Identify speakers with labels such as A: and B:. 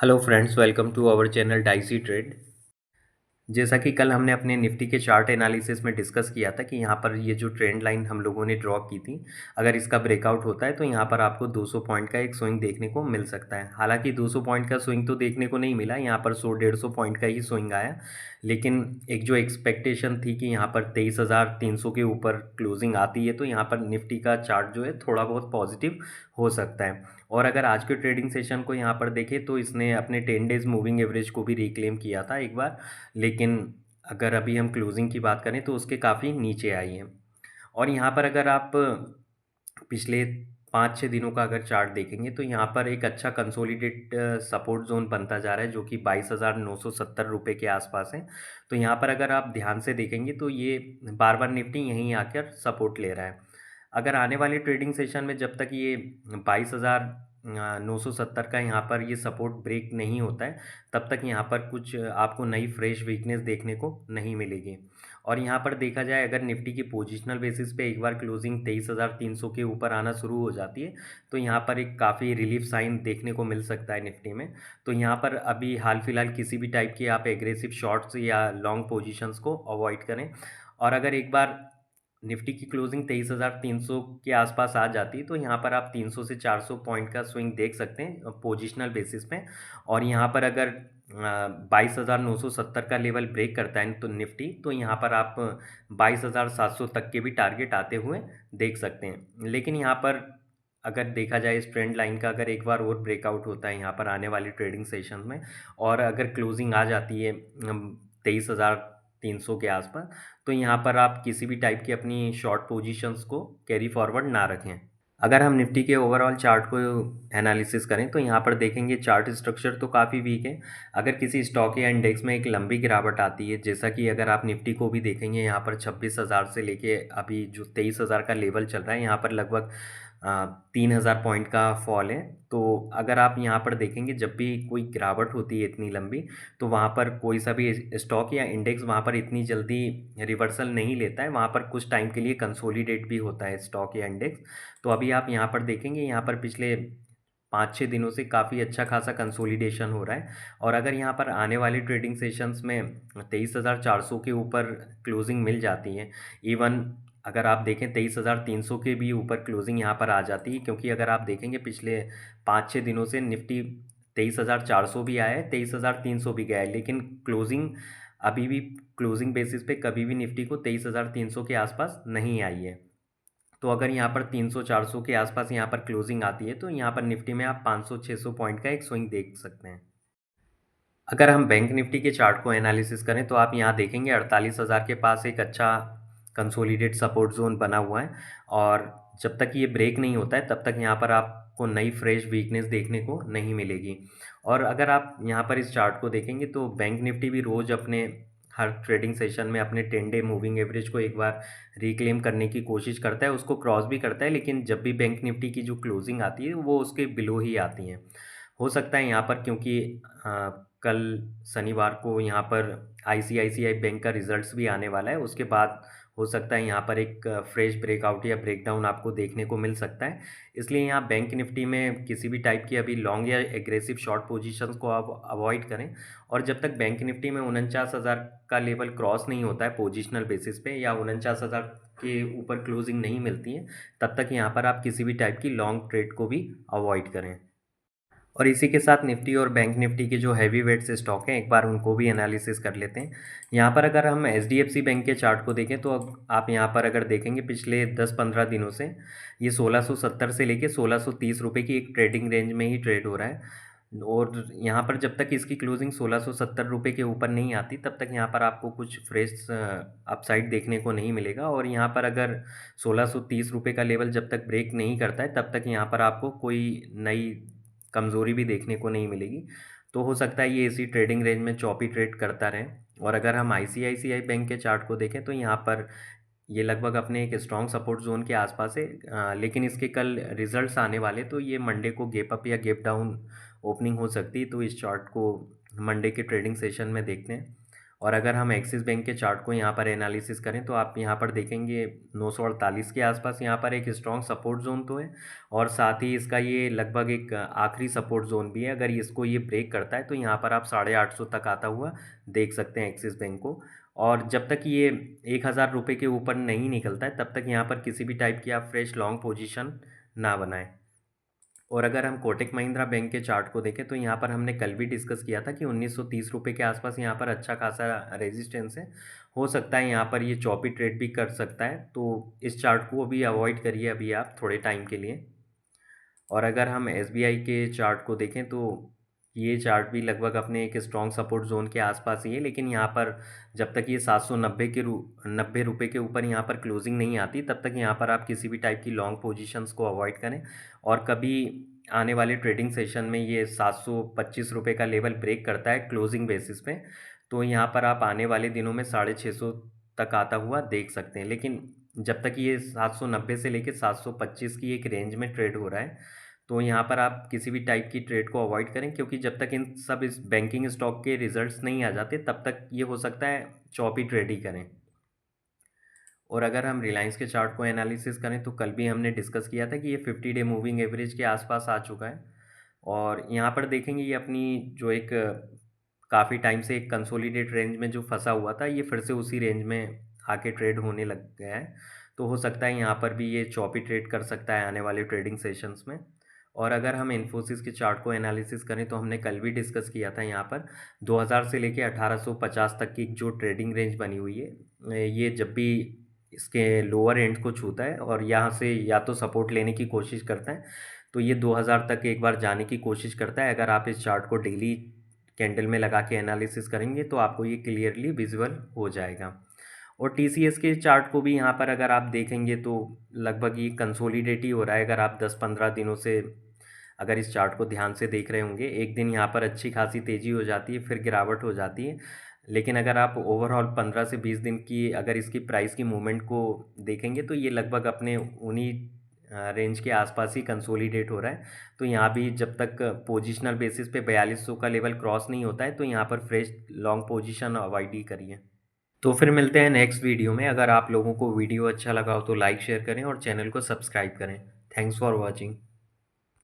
A: Hello friends, welcome to our channel Dicey Trade. जैसा कि कल हमने अपने निफ्टी के चार्ट एनालिसिस में डिस्कस किया था कि यहाँ पर ये जो ट्रेंड लाइन हम लोगों ने ड्रॉ की थी, अगर इसका ब्रेकआउट होता है तो यहाँ पर आपको 200 पॉइंट का एक स्विंग देखने को मिल सकता है। हालांकि 200 पॉइंट का स्विंग तो देखने को नहीं मिला, यहाँ पर 100-150 पॉइंट का ही स्विंग आया। लेकिन एक जो एक्सपेक्टेशन थी कि यहाँ पर 23,300 के ऊपर क्लोजिंग आती है तो यहाँ पर निफ्टी का चार्ट जो है थोड़ा बहुत पॉजिटिव हो सकता है। और अगर आज के ट्रेडिंग सेशन को यहाँ पर देखें तो इसने अपने 10 डेज मूविंग एवरेज को भी रिक्लेम किया था एक बार। लेकिन अगर अभी हम क्लोजिंग की बात करें तो उसके काफ़ी नीचे आई है। और यहाँ पर अगर आप पिछले 5-6 दिनों का अगर चार्ट देखेंगे तो यहाँ पर एक अच्छा कंसोलिडेट सपोर्ट जोन बनता जा रहा है जो कि 22,970 रुपये के आसपास है। तो यहाँ पर अगर आप ध्यान से देखेंगे तो ये बार बार निफ्टी यहीं आकर सपोर्ट ले रहा है। अगर आने वाले ट्रेडिंग सेशन में जब तक ये 22,970 का यहाँ पर ये सपोर्ट ब्रेक नहीं होता है, तब तक यहाँ पर कुछ आपको नई फ्रेश वीकनेस देखने को नहीं मिलेगी। और यहाँ पर देखा जाए अगर निफ्टी की पोजिशनल बेसिस पे एक बार क्लोजिंग 23,300 के ऊपर आना शुरू हो जाती है तो यहाँ पर एक काफ़ी रिलीफ साइन देखने को मिल सकता है निफ्टी में। तो यहाँ पर अभी हाल फिलहाल किसी भी टाइप की आप एग्रेसिव शॉर्ट्स या लॉन्ग पोजीशंस को अवॉइड करें। और अगर एक बार निफ्टी की क्लोजिंग 23,300 के आसपास आ जाती है तो यहाँ पर आप 300 से 400 पॉइंट का स्विंग देख सकते हैं पोजिशनल बेसिस पे। और यहाँ पर अगर 22,970 का लेवल ब्रेक करता है तो निफ्टी, तो यहाँ पर आप 22,700 तक के भी टारगेट आते हुए देख सकते हैं। लेकिन यहाँ पर अगर देखा जाए इस ट्रेंड लाइन का अगर एक बार और ब्रेकआउट होता है यहाँ पर आने वाले ट्रेडिंग सेशन में, और अगर क्लोजिंग आ जाती है 23,300 के आसपास, तो यहाँ पर आप किसी भी टाइप की अपनी शॉर्ट पोजीशंस को कैरी फॉरवर्ड ना रखें। अगर हम निफ्टी के ओवरऑल चार्ट को एनालिसिस करें तो यहाँ पर देखेंगे चार्ट स्ट्रक्चर तो काफ़ी वीक है। अगर किसी स्टॉक या इंडेक्स में एक लंबी गिरावट आती है, जैसा कि अगर आप निफ्टी को भी देखेंगे यहाँ पर 26,000 से लेके अभी जो 23,000 का लेवल चल रहा है, यहाँ पर लगभग 3,000 पॉइंट का फॉल है। तो अगर आप यहाँ पर देखेंगे जब भी कोई गिरावट होती है इतनी लंबी, तो वहाँ पर कोई सा भी स्टॉक या इंडेक्स वहाँ पर इतनी जल्दी रिवर्सल नहीं लेता है, वहाँ पर कुछ टाइम के लिए कंसोलिडेट भी होता है स्टॉक या इंडेक्स। तो अभी आप यहाँ पर देखेंगे यहाँ पर पिछले 5-6 दिनों से काफ़ी अच्छा खासा कंसोलिडेशन हो रहा है। और अगर यहाँ पर आने वाले ट्रेडिंग सेशंस में 23,400 के ऊपर क्लोजिंग मिल जाती है, इवन अगर आप देखें 23,300 के भी ऊपर क्लोजिंग यहाँ पर आ जाती है, क्योंकि अगर आप देखेंगे पिछले 5-6 दिनों से निफ्टी 23,400 भी आया है, 23,300 भी गया है, लेकिन क्लोजिंग अभी भी क्लोजिंग बेसिस पे कभी भी निफ्टी को 23,300 के आसपास नहीं आई है। तो अगर यहाँ पर 300-400 के आसपास यहाँ पर क्लोजिंग आती है तो यहाँ पर निफ्टी में आप 500-600 पॉइंट का एक स्विंग देख सकते हैं। अगर हम बैंक निफ्टी के चार्ट को एनालिसिस करें तो आप यहाँ देखेंगे 48,000 के पास एक अच्छा कंसोलिडेट सपोर्ट जोन बना हुआ है। और जब तक ये ब्रेक नहीं होता है तब तक यहाँ पर आपको नई फ्रेश वीकनेस देखने को नहीं मिलेगी। और अगर आप यहाँ पर इस चार्ट को देखेंगे तो बैंक निफ्टी भी रोज़ अपने हर ट्रेडिंग सेशन में अपने 10 डे मूविंग एवरेज को एक बार रिक्लेम करने की कोशिश करता है, उसको क्रॉस भी करता है, लेकिन जब भी बैंक निफ्टी की जो क्लोजिंग आती है वो उसके बिलो ही आती है। हो सकता है यहाँ पर क्योंकि कल शनिवार को यहाँ पर आईसीआईसीआई बैंक का रिजल्ट्स भी आने वाला है, उसके बाद हो सकता है यहाँ पर एक फ्रेश ब्रेकआउट या ब्रेकडाउन आपको देखने को मिल सकता है। इसलिए यहाँ बैंक निफ्टी में किसी भी टाइप की अभी लॉन्ग या एग्रेसिव शॉर्ट पोजीशंस को आप अवॉइड करें। और जब तक बैंक निफ्टी में 49,000 का लेवल क्रॉस नहीं होता है पोजिशनल बेसिस पे, या 49,000 के ऊपर क्लोजिंग नहीं मिलती है, तब तक यहाँ पर आप किसी भी टाइप की लॉन्ग ट्रेड को भी अवॉइड करें। और इसी के साथ निफ्टी और बैंक निफ्टी के जो हैवी वेट्स स्टॉक हैं एक बार उनको भी एनालिसिस कर लेते हैं। यहाँ पर अगर हम एचडीएफसी बैंक के चार्ट को देखें तो अब आप यहाँ पर अगर देखेंगे पिछले 10-15 दिनों से ये 1670 से लेके 1630 रुपये की एक ट्रेडिंग रेंज में ही ट्रेड हो रहा है। और यहाँ पर जब तक इसकी क्लोजिंग 1670 रुपये के ऊपर नहीं आती तब तक यहाँ पर आपको कुछ फ्रेश अपसाइड देखने को नहीं मिलेगा। और यहाँ पर अगर 1630 रुपये का लेवल जब तक ब्रेक नहीं करता है तब तक यहाँ पर आपको कोई नई कमज़ोरी भी देखने को नहीं मिलेगी। तो हो सकता है ये इसी ट्रेडिंग रेंज में चॉपी ट्रेड करता रहे। और अगर हम आईसीआईसीआई बैंक के चार्ट को देखें तो यहाँ पर ये लगभग अपने एक स्ट्रॉन्ग सपोर्ट जोन के आसपास है, लेकिन इसके कल रिजल्ट्स आने वाले तो ये मंडे को गैप अप या गैप डाउन ओपनिंग हो सकती है। तो इस चार्ट को मंडे के ट्रेडिंग सेशन में देखते हैं। और अगर हम एक्सिस बैंक के चार्ट को यहाँ पर एनालिसिस करें तो आप यहाँ पर देखेंगे 948 के आसपास यहाँ पर एक स्ट्रॉन्ग सपोर्ट जोन तो है, और साथ ही इसका ये लगभग एक आखिरी सपोर्ट जोन भी है। अगर इसको ये ब्रेक करता है तो यहाँ पर आप 850 तक आता हुआ देख सकते हैं एक्सिस बैंक को। और जब तक ये 1000 रुपये के ऊपर नहीं निकलता है तब तक यहाँ पर किसी भी टाइप की आप फ्रेश लॉन्ग पोजिशन ना बनाएं। और अगर हम कोटक महिंद्रा बैंक के चार्ट को देखें तो यहाँ पर हमने कल भी डिस्कस किया था कि 1930 रुपये के आसपास यहाँ पर अच्छा खासा रेजिस्टेंस है। हो सकता है यहाँ पर ये चौपी ट्रेड भी कर सकता है, तो इस चार्ट को अभी अवॉइड करिए अभी आप थोड़े टाइम के लिए। और अगर हम एसबीआई के चार्ट को देखें तो ये चार्ट भी लगभग अपने एक स्ट्रॉन्ग सपोर्ट जोन के आसपास ही है, लेकिन यहाँ पर जब तक ये 790 के ऊपर यहाँ पर क्लोजिंग नहीं आती तब तक यहाँ पर आप किसी भी टाइप की लॉन्ग पोजीशंस को अवॉइड करें। और कभी आने वाले ट्रेडिंग सेशन में ये 725 रुपये का लेवल ब्रेक करता है क्लोजिंग बेसिस पे, तो यहाँ पर आप आने वाले दिनों में 650 तक आता हुआ देख सकते हैं। लेकिन जब तक ये 790 से लेकर 725 की एक रेंज में ट्रेड हो रहा है तो यहाँ पर आप किसी भी टाइप की ट्रेड को अवॉइड करें, क्योंकि जब तक इन सब इस बैंकिंग स्टॉक के रिजल्ट्स नहीं आ जाते तब तक ये हो सकता है चॉपी ट्रेड ही करें। और अगर हम रिलायंस के चार्ट को एनालिसिस करें तो कल भी हमने डिस्कस किया था कि ये 50 डे मूविंग एवरेज के आसपास आ चुका है, और यहाँ पर देखेंगे ये अपनी जो एक काफ़ी टाइम से एक कंसोलिडेट रेंज में जो फंसा हुआ था ये फिर से उसी रेंज में आके ट्रेड होने लग गया है। तो हो सकता है यहाँ पर भी ये चॉपी ट्रेड कर सकता है आने वाले ट्रेडिंग सेशंस में। और अगर हम इन्फोसिस के चार्ट को एनालिसिस करें तो हमने कल भी डिस्कस किया था यहाँ पर 2000 से लेके 1850 तक की जो ट्रेडिंग रेंज बनी हुई है, ये जब भी इसके लोअर एंड को छूता है और यहाँ से या तो सपोर्ट लेने की कोशिश करता है तो ये 2000 तक एक बार जाने की कोशिश करता है। अगर आप इस चार्ट को डेली कैंडल में लगा के एनालिसिस करेंगे तो आपको ये क्लियरली विजिबल हो जाएगा। और टीसीएस के चार्ट को भी यहाँ पर अगर आप देखेंगे तो लगभग ये कंसोलिडेट ही हो रहा है। अगर आप 10-15 दिनों से अगर इस चार्ट को ध्यान से देख रहे होंगे, एक दिन यहाँ पर अच्छी खासी तेज़ी हो जाती है फिर गिरावट हो जाती है, लेकिन अगर आप ओवरऑल 15 से 20 दिन की अगर इसकी प्राइस की मूवमेंट को देखेंगे तो ये लगभग अपने उन्हीं रेंज के आसपास ही कंसोलिडेट हो रहा है। तो यहाँ भी जब तक पोजिशनल बेसिस पे 4200 का लेवल क्रॉस नहीं होता है तो यहाँ पर फ्रेश लॉन्ग पोजीशन अवॉइड ही करिए। तो फिर मिलते हैं नेक्स्ट वीडियो में। अगर आप लोगों को वीडियो अच्छा लगा हो तो लाइक शेयर करें और चैनल को सब्सक्राइब करें। Thanks for watching.